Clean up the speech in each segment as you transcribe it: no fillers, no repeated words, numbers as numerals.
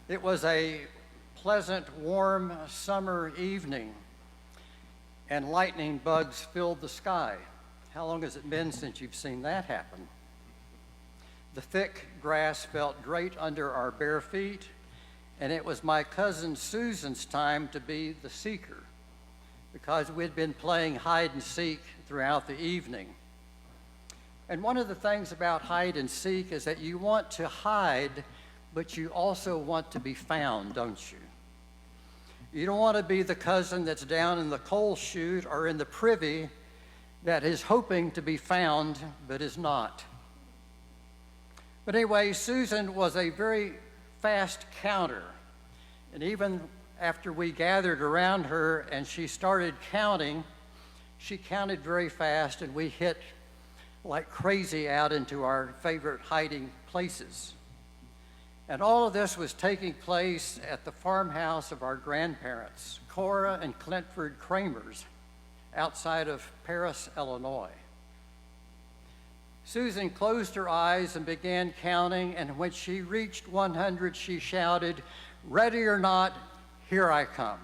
It was a pleasant, warm summer evening, and lightning bugs filled the sky. How long has it been since you've seen that happen? The thick grass felt great under our bare feet, and it was my cousin Susan's time to be the seeker, because we'd been playing hide and seek throughout the evening. And one of the things about hide and seek is that you want to hide, but you also want to be found, don't you? You don't want to be the cousin that's down in the coal chute or in the privy that is hoping to be found but is not. But anyway, Susan was a very fast counter. And even after we gathered around her and she started counting, she counted very fast, and we hit like crazy out into our favorite hiding places. And all of this was taking place at the farmhouse of our grandparents, Cora and Clintford Kraemers, outside of Paris, Illinois. Susan closed her eyes and began counting, and when she reached 100, she shouted, "Ready or not, here I come."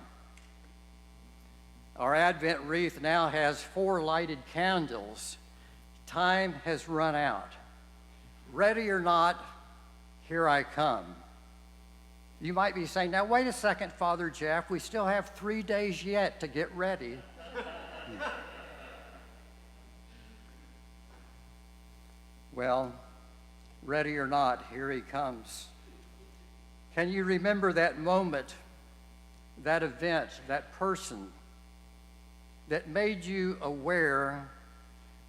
Our Advent wreath now has 4 lighted candles. Time has run out. Ready or not, here I come. You might be saying, now wait a second, Father Jeff, we still have 3 days yet to get ready. Well, ready or not, here he comes. Can you remember that moment, that event, that person that made you aware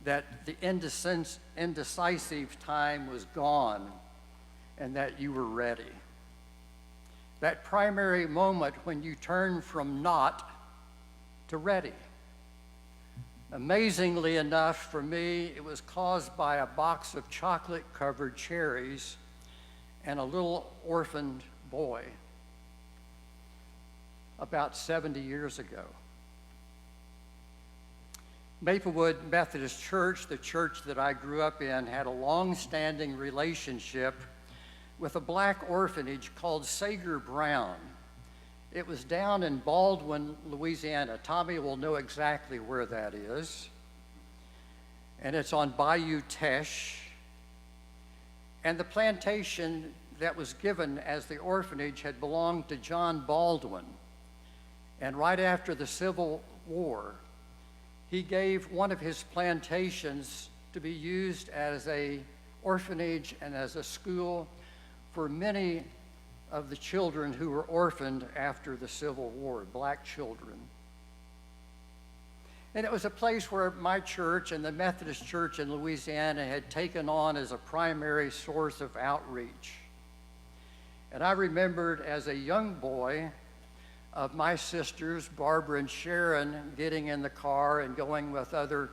that the indecisive time was gone and that you were ready? That primary moment when you turned from not to ready. Amazingly enough for me, it was caused by a box of chocolate-covered cherries and a little orphaned boy about 70 years ago. Maplewood Methodist Church, the church that I grew up in, had a long-standing relationship with a black orphanage called Sager Brown. It was down in Baldwin, Louisiana. Tommy will know exactly where that is. And it's on Bayou Teche. And the plantation that was given as the orphanage had belonged to John Baldwin. And right after the Civil War, he gave one of his plantations to be used as an orphanage and as a school for many of the children who were orphaned after the Civil War, black children. And it was a place where my church and the Methodist Church in Louisiana had taken on as a primary source of outreach. And I remembered as a young boy of my sisters, Barbara and Sharon, getting in the car and going with other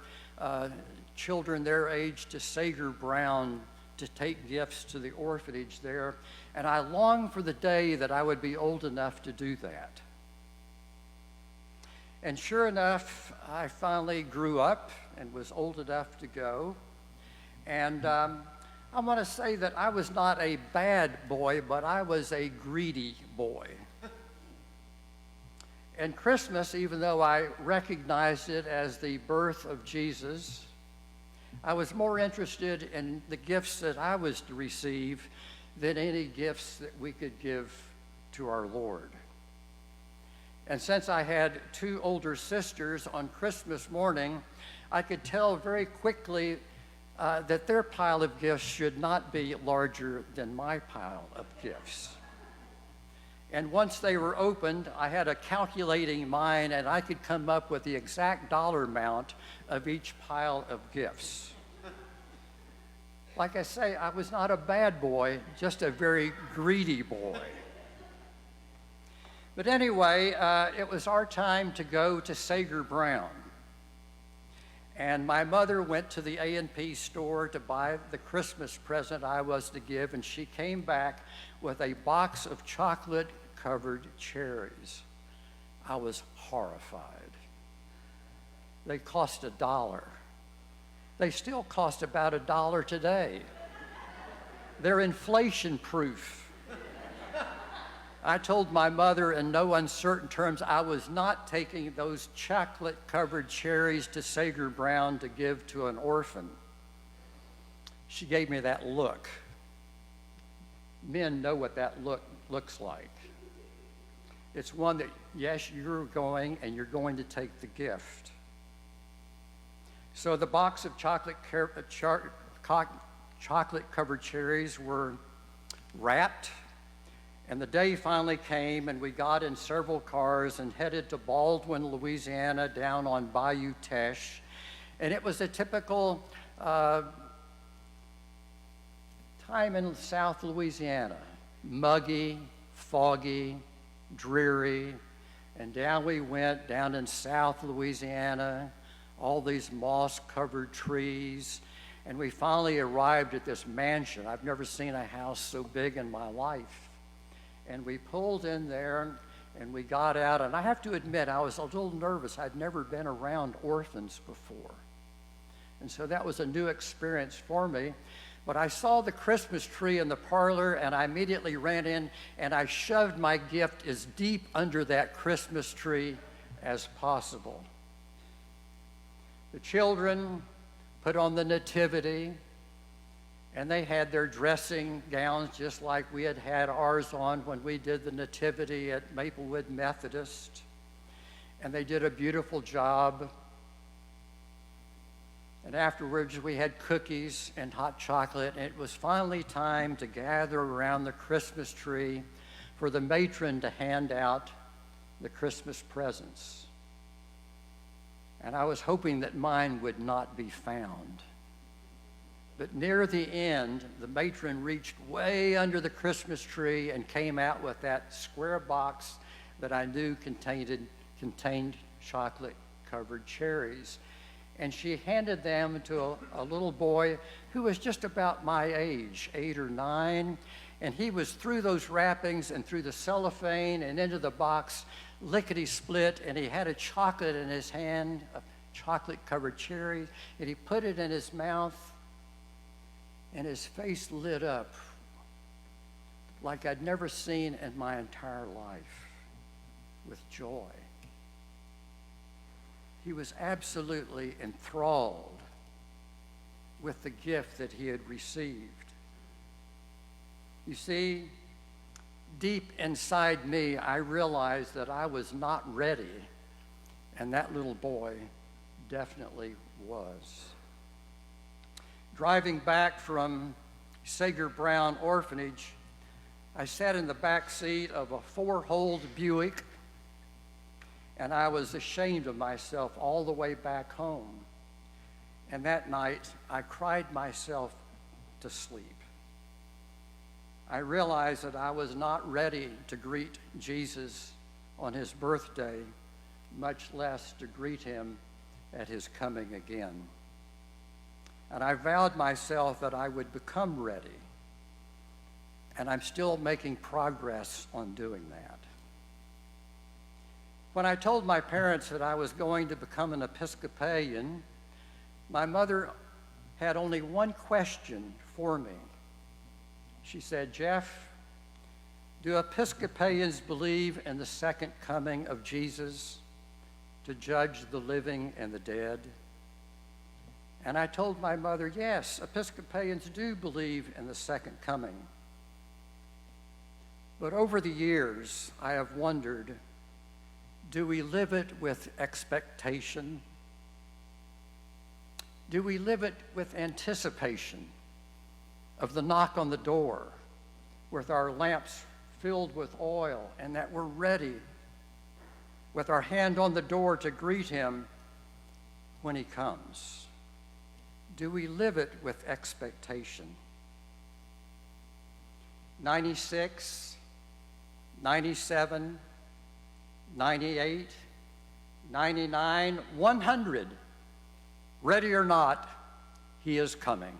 children their age to Sager Brown to take gifts to the orphanage there. And I longed for the day that I would be old enough to do that. And sure enough, I finally grew up and was old enough to go. And I want to say that I was not a bad boy, but I was a greedy boy. And Christmas, even though I recognized it as the birth of Jesus, I was more interested in the gifts that I was to receive than any gifts that we could give to our Lord. And since I had 2 older sisters, on Christmas morning, I could tell very quickly that their pile of gifts should not be larger than my pile of gifts. And once they were opened, I had a calculating mind, and I could come up with the exact dollar amount of each pile of gifts. Like I say, I was not a bad boy, just a very greedy boy. But anyway, it was our time to go to Sager Brown. And my mother went to the A&P store to buy the Christmas present I was to give, and she came back with a box of chocolate-covered cherries. I was horrified. They cost $1. They still cost about $1 today. They're inflation-proof. I told my mother in no uncertain terms I was not taking those chocolate-covered cherries to Sager Brown to give to an orphan. She gave me that look. Men know what that look looks like. It's one that, yes, you're going and you're going to take the gift. So the box of chocolate-covered cherries were wrapped, and the day finally came, and we got in several cars and headed to Baldwin, Louisiana, down on Bayou Teche. And it was a typical time in South Louisiana, muggy, foggy, dreary, and down we went, down in South Louisiana, all these moss-covered trees, and we finally arrived at this mansion. I've never seen a house so big in my life. And we pulled in there, and we got out, and I have to admit, I was a little nervous. I'd never been around orphans before. And so that was a new experience for me. But I saw the Christmas tree in the parlor, and I immediately ran in, and I shoved my gift as deep under that Christmas tree as possible. The children put on the nativity, and they had their dressing gowns just like we had had ours on when we did the nativity at Maplewood Methodist. And they did a beautiful job. And afterwards, we had cookies and hot chocolate, and it was finally time to gather around the Christmas tree for the matron to hand out the Christmas presents. And I was hoping that mine would not be found. But near the end, the matron reached way under the Christmas tree and came out with that square box that I knew contained chocolate-covered cherries. And she handed them to a little boy who was just about my age, 8 or 9. And he was through those wrappings and through the cellophane and into the box, lickety-split, and he had a chocolate in his hand, a chocolate-covered cherry, and he put it in his mouth, and his face lit up like I'd never seen in my entire life, with joy. He was absolutely enthralled with the gift that he had received. You see, deep inside me, I realized that I was not ready, and that little boy definitely was. Driving back from Sager Brown Orphanage, I sat in the back seat of a 4-holed Buick, and I was ashamed of myself all the way back home. And that night, I cried myself to sleep. I realized that I was not ready to greet Jesus on his birthday, much less to greet him at his coming again. And I vowed myself that I would become ready, and I'm still making progress on doing that. When I told my parents that I was going to become an Episcopalian, my mother had only one question for me. She said, "Jeff, do Episcopalians believe in the second coming of Jesus to judge the living and the dead?" And I told my mother, yes, Episcopalians do believe in the second coming. But over the years, I have wondered, do we live it with expectation? Do we live it with anticipation of the knock on the door, with our lamps filled with oil, and that we're ready with our hand on the door to greet him when he comes? Do we live it with expectation? 96, 97, 98, 99, 100, ready or not, he is coming.